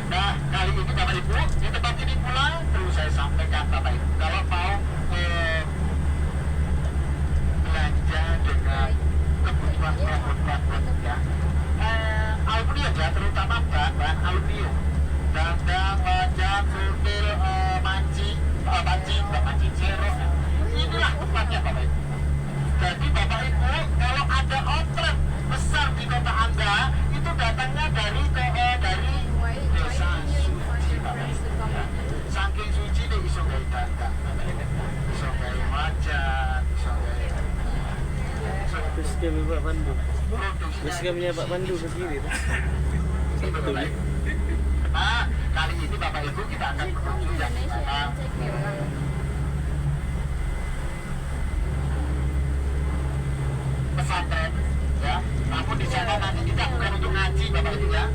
Nah kali ini Bapak Ibu di tempat ini pula perlu saya sampaikan Bapak Ibu, kalau mau belanja dengan kebutuhan ya, aluminium ya, terutama bahan aluminium, dandang, wajan, surtil, panci, zero. Inilah tempatnya Bapak Ibu. Jadi Bapak Ibu, kalau ada outlet besar di kota Anda, itu datangnya dari desa suci Bapak Ibu. Ya. Saking suci nih iso gawe dandang, iso gawe wajan, iso gawe Terus kami Pak Pandu. Terus kami Pak Pandu ke kiri. Nah, kali ini Bapak Ibu kita akan menuju yang mana pesantren, ya. Namun di sana nanti kita bukan untuk ngaji Bapak Ibu ya,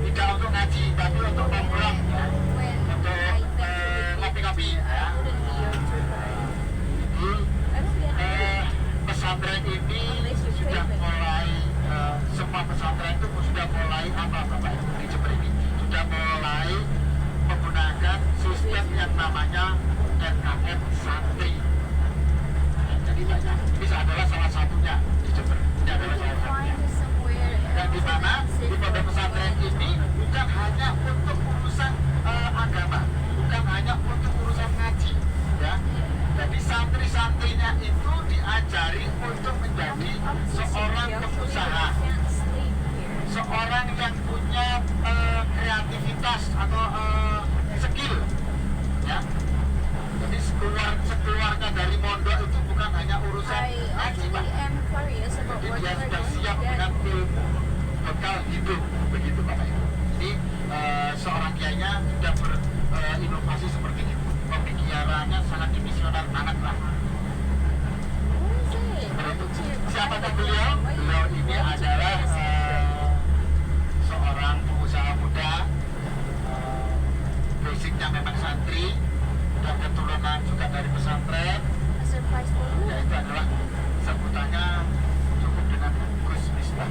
tidak untuk ngaji, tapi untuk nongkrong ya, untuk ngopi-ngopi ya. Jadi pesantren ini sudah mulai semua pesantren itu sudah mulai apa Bapak Ibu di Jember ini sudah mulai menggunakan sistem yang namanya RKM santri. Jadi banyak. Ini adalah salah satunya di Jember. Ini adalah salah satunya. Dan di mana di pondok pesantren ini bukan hanya untuk urusan agama, bukan hanya untuk urusan ngaji, ya. Jadi santri-santrinya itu diajari untuk menjadi seorang pengusaha, seorang yang punya kreativitas atau skill, ya. Jadi sekeluarnya dari mondok itu bukan hanya urusan ngaji, Pak. Jadi dia sudah siap dengan ilmu bekal hidup, begitu Bapak Ibu. Jadi seorang kiainya sudah berinovasi seperti itu. Pemikirannya sangat dimisioner banget lah. Siapakah beliau? Beliau ini adalah seorang pengusaha muda, basicnya memang santri, dan keturunan juga dari pesantren. Yaitu adalah sebutannya cukup dengan Gus Misbah.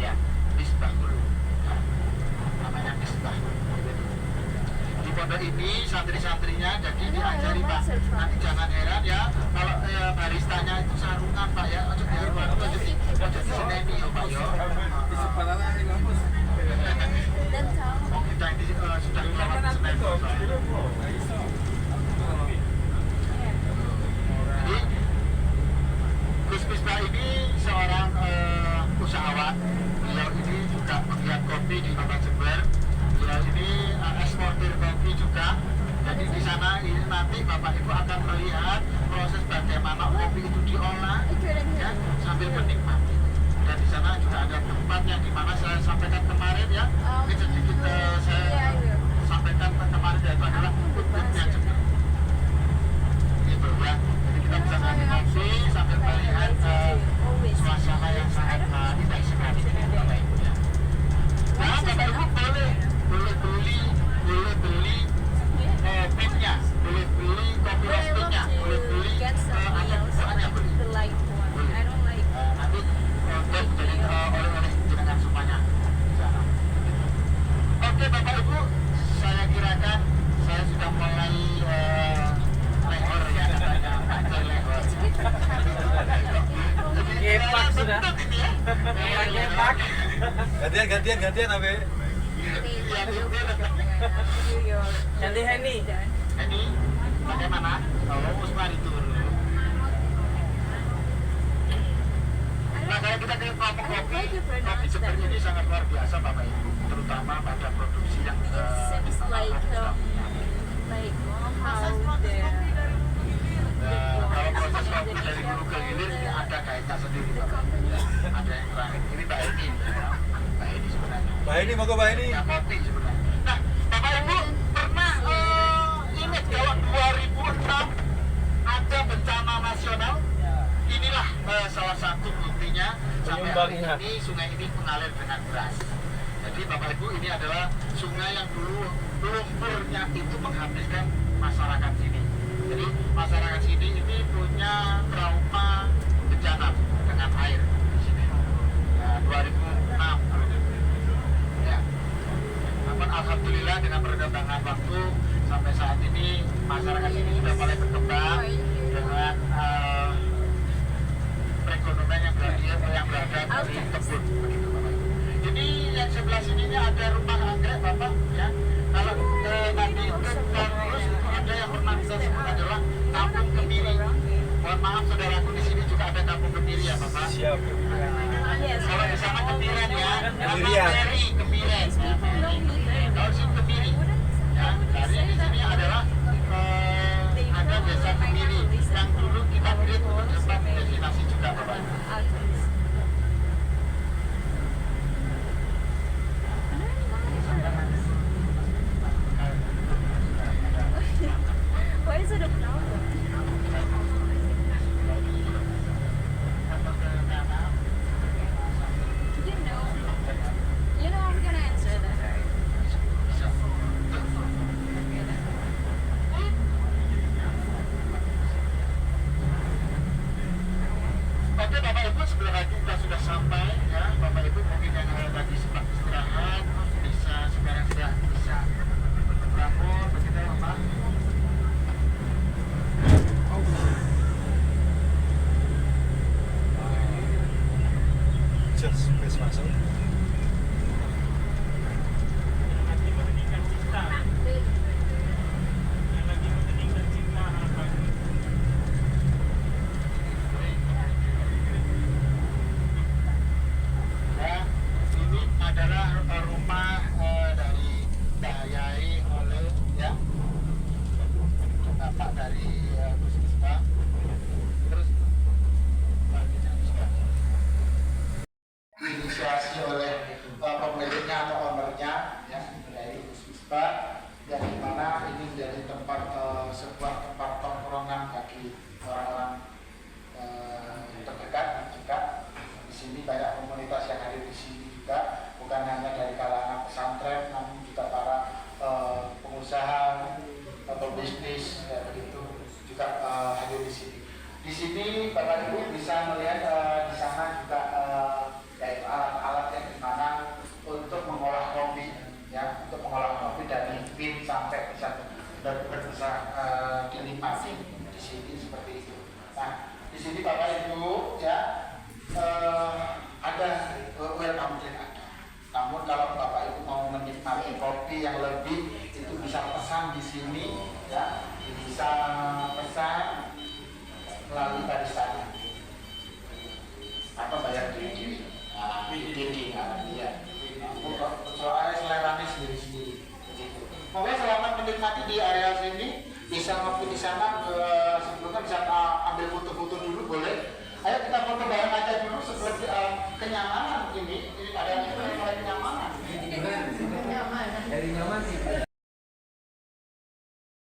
Ya, Misbah dulu. Namanya Misbah. Di pondok ini santri-santrinya jadi diajari Pak. Nanti jangan heran ya kalau baristanya itu sarungan Pak ya. Ojo dihormat, ojo diseneni ya Pak ya. Di sebelah lain kampus. Oh, kita ini sudah kelewat seneni. Jadi Gus Misbah ini seorang usahawan. Beliau ini juga penggiat kopi di Kota Jember. Beliau ini eksportir kopi juga. Jadi di sana ini nanti Bapak Ibu akan melihat proses bagaimana kopi itu diolah, ya, sambil menikmati. Dan di sana juga ada tempatnya di mana saya sampaikan kemarin ya. Ini sedikit saya sampaikan kemarin yaitu adalah Ubudnya Jember. Gitu ya. Jadi kita bisa sambil kopi sambil melihat suasana yang sangat indah sekali, Bapak Ibu ya. Nah, Bapak Ibu boleh beli bitnya, boleh beli kopi roastingnya, boleh beli apa beli. Nanti untuk jadi oleh-oleh jenengan semuanya. Oke Bapak Ibu, saya kirakan saya sudah mulai lehor ya katanya, lehor. Kepak sudah. Kepak. Gantian Abe. Ganti Henny. Ini bagaimana? Oh, Usman itu. Nah, kalau kita ke kopi Jember ini sangat luar biasa Bapak Ibu, terutama pada produksi yang kalau proses kopi dari hulu ke hilir ini ada kaitannya sendiri Bapak Ibu. Ada yang terakhir ini Mbak Eni, Mbak Eni sebenarnya. Mbak Eni, mau ke Mbak Eni? Ya, kopi sebenarnya. Nah, Bapak Ibu pernah ingat kalau 2006 ada bencana nasional? Inilah salah satu buktinya sampai hari ini sungai ini mengalir dengan deras. Jadi Bapak Ibu ini adalah sungai yang dulu lumpurnya itu menghabiskan masyarakat sini. Jadi masyarakat sini ini punya trauma bencana dengan air di sini. Ya, 2006. Ya. Namun alhamdulillah dengan perkembangan waktu sampai saat ini masyarakat sini sudah mulai berkembang dengan perekonomian yang berada dari kebun begitu Bapak. Jadi yang sebelah sininya ada rumah anggrek Bapak ya. Kalau nanti terus itu ada yang pernah kita sebut adalah kampung kemiri. Mohon maaf saudaraku, di sini juga ada kampung kemiri ya Bapak. Siap. Kalau di sana kemiren ya, Kemirian. Kemiren. Kalau di sini kemiri. Ya, dari di sini adalah ada desa kemiri yang dulu kita pilih untuk tempat destinasi juga Bapak. Why is it a problem? You know I'm gonna answer that, right? Oke Bapak Ibu, sebelah lagi kita sudah sampai ya. Bapak Ibu mungkin yang tadi sempat istirahat bisa sekarang sudah bisa bangun begitu ya Bapak. Just space masuk. Ya, ini adalah rumah dari Dayai oleh ya bapak dari Gus Miftah. Terus baginya Miftah. Inisiasi oleh pemiliknya atau ownernya ya dari Gus Miftah, yang dimana ini menjadi tempat sebuah tempat tongkrongan bagi orang-orang terdekat. Di sini banyak komunitas yang hadir di sini juga, bukan hanya dari kalangan pesantren, namun juga para pengusaha atau bisnis ya, begitu juga hadir di sini. Di sini Bapak Ibu bisa melihat di sana juga yaitu alat-alat yang dimana untuk mengolah kopi ya, untuk mengolah kopi dari bin sampai bisa dinikmati di sini seperti itu. Nah, di sini Bapak Ibu ya ada welcome drink ada. Namun kalau Bapak Ibu mau menikmati kopi yang lebih itu bisa pesan di sini ya, bisa pesan melalui baristanya atau bayar di dinding ya. Soalnya seleranya sendiri-sendiri begitu. Pokoknya selamat menikmati di area sini, bisa ngopi di sana, sebelumnya bisa ambil foto-foto dulu boleh. Ayo kita foto bareng aja dulu sebelum kenyamanan ini ada yang mulai kenyamanan. Dari nyaman sih.